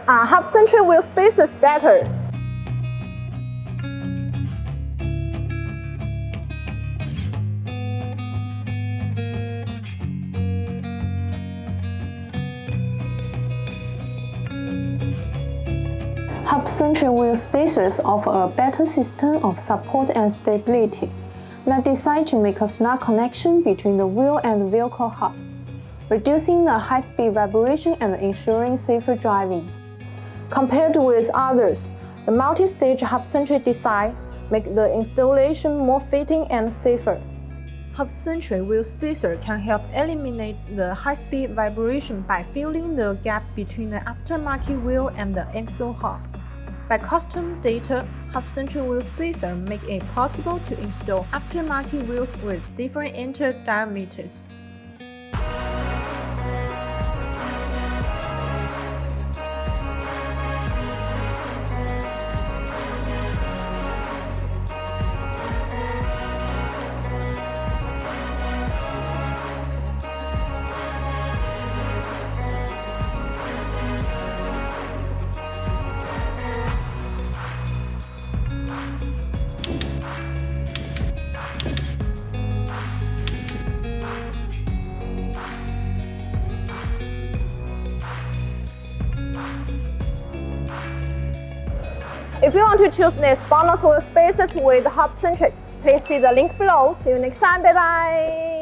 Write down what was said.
Are Hub-centric wheel spacers better? Hub-centric wheel spacers offer a better system of support and stability. They're designed to make a snug connection between the wheel and the vehicle hub, reducing the high-speed vibration and ensuring safer driving. Compared with others, the multi-stage Hub-centric design makes the installation more fitting and safer. Hub-centric wheel spacer can help eliminate the high-speed vibration by filling the gap between the aftermarket wheel and the axle hub. By custom data, Hub-centric wheel spacer make it possible to install aftermarket wheels with different enter diameters. If you want to choose this BONOSS wheel spacers with Hub-centric, please see the link below. See you next time. Bye bye.